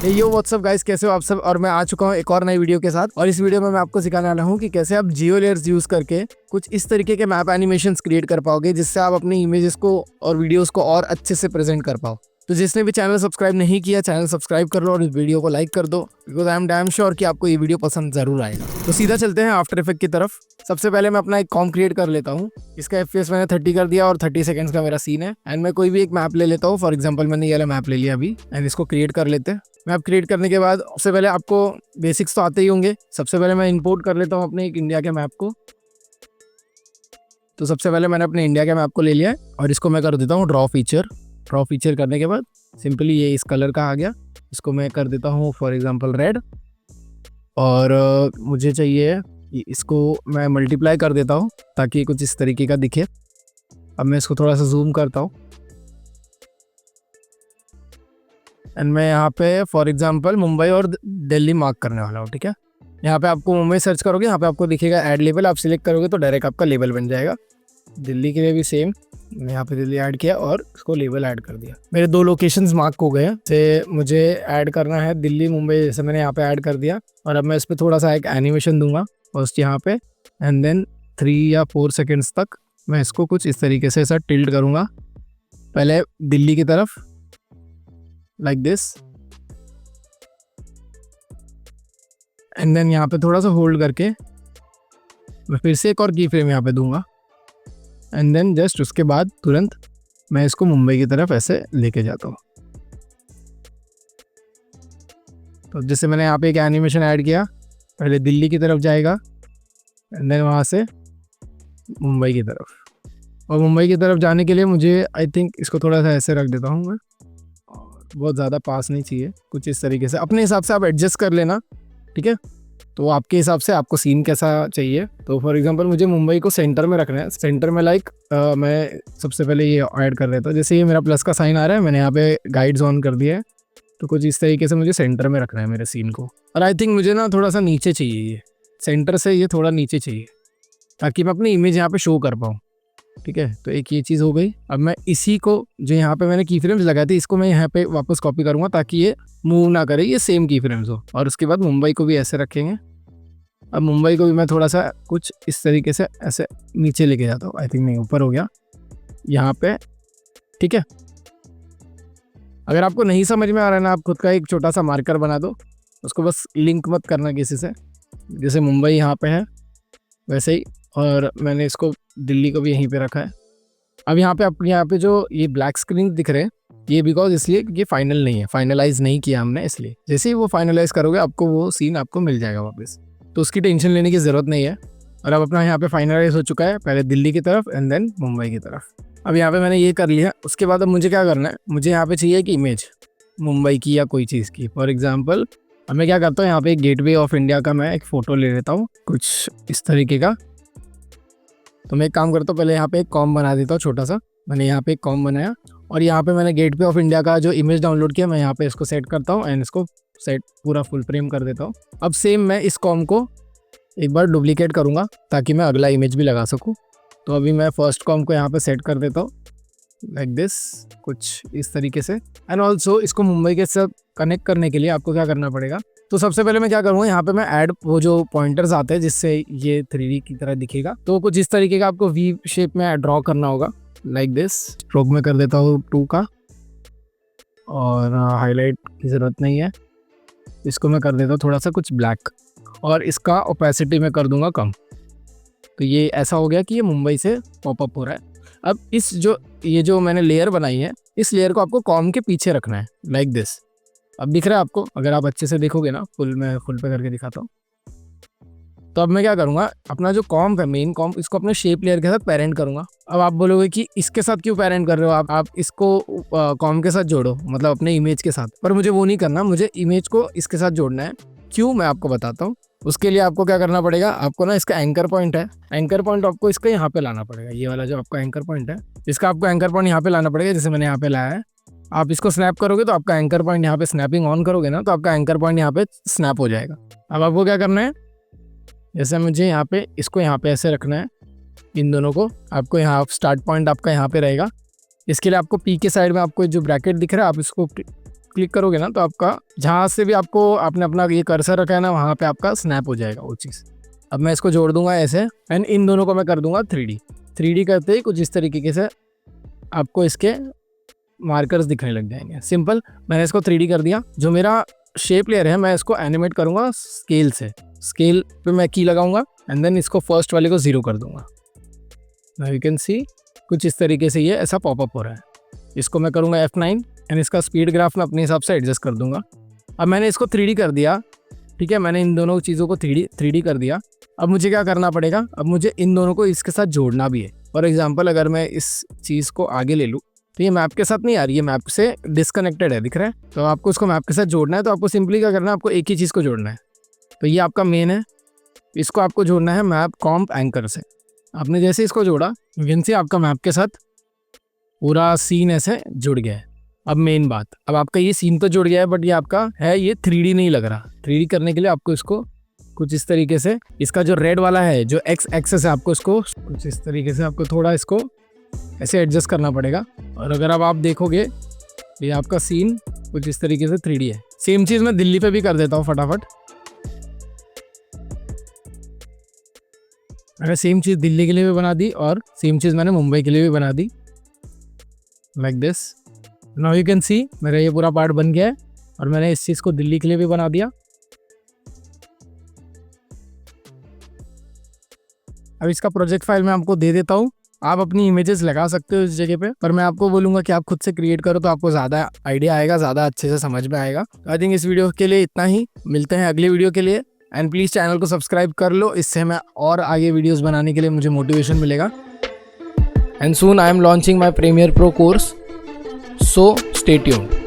यो WhatsApp guys, कैसे हो आप सब। और मैं आ चुका हूँ एक और नई वीडियो के साथ। और इस वीडियो में मैं आपको सिखाने वाला हूँ कि कैसे आप जियो लेयर्स यूज करके कुछ इस तरीके के मैप एनिमेशंस क्रिएट कर पाओगे, जिससे आप अपनी इमेजेस को और वीडियोस को और अच्छे से प्रेजेंट कर पाओ। तो जिसने भी चैनल सब्सक्राइब नहीं किया, चैनल सब्सक्राइब कर लो और इस वीडियो को लाइक कर दो, because I am damn sure कि आपको ये वीडियो पसंद जरूर आएगा। तो सीधा चलते हैं आफ्टर इफेक्ट की तरफ। सबसे पहले मैं अपना एक कॉम क्रिएट कर लेता हूँ। इसका FPS मैंने 30 कर दिया और 30 सेकंड्स का मेरा सीन है। एंड मैं कोई भी एक मैप ले लेता हूँ। फॉर एग्जांपल मैंने ये वाला मैप ले लिया अभी, एंड इसको क्रिएट कर लेते हैं। मैप क्रिएट करने के बाद सबसे पहले आपको बेसिक्स तो आते ही होंगे। सबसे पहले मैं इंपोर्ट कर लेता हूँ अपने एक इंडिया के मैप को। तो सबसे पहले मैंने अपने इंडिया के मैप को ले लिया है और इसको मैं कर देता हूँ ड्रॉ फीचर। ड्रॉ फीचर करने के बाद सिंपली ये इस कलर का आ गया। इसको मैं कर देता हूँ फॉर एग्जांपल रेड। और मुझे चाहिए इसको मैं मल्टीप्लाई कर देता हूँ ताकि कुछ इस तरीके का दिखे। अब मैं इसको थोड़ा सा जूम करता हूँ एंड मैं यहाँ पे फॉर एग्जांपल मुंबई और दिल्ली मार्क करने वाला हूँ। ठीक है, यहाँ पे आपको मुंबई सर्च करोगे, यहाँ पे आपको दिखेगा ऐड लेबल। आप सिलेक्ट करोगे तो डायरेक्ट आपका लेबल बन जाएगा। दिल्ली के लिए भी सेम, मैं यहाँ पे दिल्ली ऐड किया और इसको लेबल ऐड कर दिया। मेरे 2 लोकेशंस मार्क हो गए हैं। से मुझे ऐड करना है दिल्ली मुंबई, जैसे मैंने यहाँ पे ऐड कर दिया। और अब मैं इस पर थोड़ा सा एक एनिमेशन दूंगा फर्स्ट यहाँ पे, एंड देन 3 या 4 सेकेंड्स तक मैं इसको कुछ इस तरीके से ऐसा टिल्ट करूँगा, पहले दिल्ली की तरफ लाइक दिस, एंड देन यहाँ पे थोड़ा सा होल्ड करके मैं फिर से एक और की फ्रेम यहाँ पे दूंगा। एंड देन जस्ट उसके बाद तुरंत मैं इसको मुंबई की तरफ ऐसे लेके जाता हूँ। तो जैसे मैंने यहाँ पे एक एनिमेशन ऐड किया, पहले दिल्ली की तरफ जाएगा एंड देन वहाँ से मुंबई की तरफ। और मुंबई की तरफ जाने के लिए मुझे आई थिंक इसको थोड़ा सा ऐसे रख देता हूँ मैं, और बहुत ज़्यादा पास नहीं चाहिए, कुछ इस तरीके से अपने हिसाब से आप एडजस्ट कर लेना। ठीक है, तो आपके हिसाब से आपको सीन कैसा चाहिए। तो फॉर एग्जांपल मुझे मुंबई को सेंटर में रखना है। सेंटर में लाइक मैं सबसे पहले ये ऐड कर देता हूँ। जैसे ये मेरा प्लस का साइन आ रहा है, मैंने यहाँ पे गाइड्स ऑन कर दिया है। तो कुछ इस तरीके से मुझे सेंटर में रखना है मेरे सीन को। और आई थिंक मुझे ना थोड़ा सा नीचे चाहिए, ये सेंटर से ये थोड़ा नीचे चाहिए ताकि मैं अपनी इमेज यहाँ पे शो कर पाऊँ। ठीक है, तो एक ये चीज़ हो गई। अब मैं इसी को जो यहाँ पे मैंने की फ्रेम्स लगाए थे, इसको मैं यहाँ पे वापस कॉपी करूँगा ताकि ये मूव ना करे, ये सेम की फ्रेम्स हो। और उसके बाद मुंबई को भी ऐसे रखेंगे। अब मुंबई को भी मैं थोड़ा सा कुछ इस तरीके से ऐसे नीचे लेके जाता हूँ। आई थिंक नहीं, ऊपर हो गया यहाँ पे। ठीक है, अगर आपको नहीं समझ में आ रहा है ना, आप खुद का एक छोटा सा मार्कर बना दो, उसको बस लिंक मत करना किसी से। जैसे मुंबई यहाँ पे है वैसे ही, और मैंने इसको दिल्ली को भी यहीं पे रखा है। अब यहाँ पे आप यहाँ पे जो ये ब्लैक स्क्रीन दिख रहे हैं, ये बिकॉज इसलिए कि ये फाइनल नहीं है, फाइनलाइज नहीं किया हमने, इसलिए जैसे ही वो फाइनलाइज करोगे आपको वो सीन आपको मिल जाएगा वापस। तो उसकी टेंशन लेने की ज़रूरत नहीं है। और अब अपना यहाँ पे फाइनलाइज हो चुका है, पहले दिल्ली की तरफ एंड देन मुंबई की तरफ। अब यहाँ पे मैंने ये कर लिया। उसके बाद अब मुझे क्या करना है, मुझे यहाँ पे चाहिए कि इमेज मुंबई की या कोई चीज़ की। फॉर एग्जांपल अब मैं क्या करता हूँ, यहाँ पे एक गेटवे ऑफ इंडिया का मैं एक फ़ोटो ले लेता हूँ कुछ इस तरीके का। तो मैं एक काम करता हूँ, पहले यहाँ पे एक कॉम बना देता हूँ छोटा सा। मैंने यहाँ पे एक कॉम बनाया और यहाँ पे मैंने गेटवे ऑफ इंडिया का जो इमेज डाउनलोड किया, मैं यहाँ पे इसको सेट करता हूँ एंड इसको सेट पूरा फुल फ्रेम कर देता हूँ। अब सेम मैं इस कॉम को एक बार डुप्लीकेट करूँगा ताकि मैं अगला इमेज भी लगा सकूँ। तो अभी मैं फर्स्ट कॉम को यहाँ पे सेट कर देता हूँ लाइक दिस, कुछ इस तरीके से। एंड ऑल्सो इसको मुंबई के साथ कनेक्ट करने के लिए आपको क्या करना पड़ेगा, तो सबसे पहले मैं क्या करूँगा, यहाँ पे मैं ऐड वो जो पॉइंटर्स आते हैं जिससे ये 3D की तरह दिखेगा, तो कुछ इस तरीके का आपको वी शेप में ड्रॉ करना होगा लाइक दिस। स्ट्रोक में कर देता हूँ 2 का, और हाईलाइट की ज़रूरत नहीं है। इसको मैं कर देता हूँ थोड़ा सा कुछ ब्लैक, और इसका ओपेसिटी मैं कर दूंगा कम। तो ये ऐसा हो गया कि ये मुंबई से पॉपअप हो रहा है। अब ये जो मैंने लेयर बनाई है, इस लेयर को आपको कॉम के पीछे रखना है लाइक दिस। अब दिख रहा है आपको, अगर आप अच्छे से देखोगे ना, मैं फुल पे करके दिखाता हूँ। तो अब मैं क्या करूँगा, अपना जो कॉम है मेन कॉम, इसको अपने शेप लेयर के साथ पेरेंट करूँगा। अब आप बोलोगे कि इसके साथ क्यों पेरेंट कर रहे हो आप इसको कॉम के साथ जोड़ो, मतलब अपने इमेज के साथ। पर मुझे वो नहीं करना, मुझे इमेज को इसके साथ जोड़ना है। क्यों, मैं आपको बताता हूँ। उसके लिए आपको क्या करना पड़ेगा, आपको ना इसका एंकर पॉइंट है, एंकर पॉइंट आपको इसका यहाँ पे लाना पड़ेगा। ये वाला जो आपका एंकर पॉइंट है, इसका आपको एंकर पॉइंट यहाँ पे लाना पड़ेगा। जैसे मैंने यहाँ पे लाया है, आप इसको स्नैप करोगे तो आपका एंकर पॉइंट यहाँ पे, स्नैपिंग ऑन करोगे ना तो आपका एंकर पॉइंट यहाँ पे स्नैप हो जाएगा। अब आपको क्या करना है, जैसे मुझे यहाँ पे इसको यहाँ पे ऐसे रखना है, इन दोनों को आपको यहाँ स्टार्ट पॉइंट आपका यहाँ पे रहेगा। इसके लिए आपको पी के साइड में आपको जो ब्रैकेट दिख रहा है, आप इसको क्लिक करोगे ना तो आपका जहाँ से भी आपको आपने अपना ये कर्सर रखा है ना वहाँ पे आपका स्नैप हो जाएगा वो चीज़। अब मैं इसको जोड़ दूंगा ऐसे एंड इन दोनों को मैं कर दूंगा 3D करते ही कुछ इस तरीके से आपको इसके मार्कर्स दिखने लग जाएंगे। सिंपल, मैंने इसको 3D कर दिया। जो मेरा शेप लेयर है मैं इसको एनिमेट करूँगा स्केल से। स्केल पे मैं की लगाऊंगा एंड देन इसको फर्स्ट वाले को 0 कर दूंगा। नाउ यू कैन सी कुछ इस तरीके से ये ऐसा पॉपअप हो रहा है। इसको मैं करूँगा F9 एंड इसका स्पीड ग्राफ मैं अपने हिसाब से एडजस्ट कर दूंगा। अब मैंने इसको 3D कर दिया, ठीक है, मैंने इन दोनों चीज़ों को 3D कर दिया। अब मुझे क्या करना पड़ेगा, अब मुझे इन दोनों को इसके साथ जोड़ना भी है। फॉर एग्जाम्पल अगर मैं इस चीज़ को आगे ले लूँ तो ये मैप के साथ नहीं आ रही है, मैप से डिस्कनेक्टेड है, दिख रहा है। तो आपको इसको मैप के साथ जोड़ना है तो आपको सिंपली क्या करना है, आपको एक ही चीज़ को जोड़ना है। तो ये आपका मेन है, इसको आपको जोड़ना है मैप कॉम्प एंकर से। आपने जैसे इसको जोड़ा से आपका मैप के साथ पूरा सीन ऐसे जुड़ गया है। अब मेन बात, अब आपका ये सीन तो जुड़ गया है बट ये आपका है ये 3D नहीं लग रहा। 3D करने के लिए आपको इसको कुछ इस तरीके से, इसका जो रेड वाला है जो एक्स एक्सेस है, आपको इसको कुछ इस तरीके से आपको थोड़ा इसको ऐसे एडजस्ट करना पड़ेगा। और अगर अब आप देखोगे ये आपका सीन कुछ इस तरीके से 3D है। सेम चीज़ मैं दिल्ली पे भी कर देता हूँ फटाफट। अगर सेम चीज़ दिल्ली के लिए भी बना दी और सेम चीज़ मैंने मुंबई के लिए भी बना दी, like this. Now you can see मेरा ये पूरा पार्ट बन गया है और मैंने इस चीज़ को दिल्ली के लिए भी बना दिया। अब इसका प्रोजेक्ट फाइल मैं आपको दे देता हूँ, आप अपनी इमेजेस लगा सकते हो इस जगह पे, पर मैं आपको बोलूँगा कि आप खुद से क्रिएट करो तो आपको ज़्यादा आइडिया आएगा, ज़्यादा अच्छे से समझ में आएगा। आई थिंक इस वीडियो के लिए इतना ही, मिलते हैं अगले वीडियो के लिए। एंड प्लीज़ चैनल को सब्सक्राइब कर लो, इससे मैं और आगे वीडियोस बनाने के लिए मुझे मोटिवेशन मिलेगा। And soon I am launching my premier pro course, so stay tuned.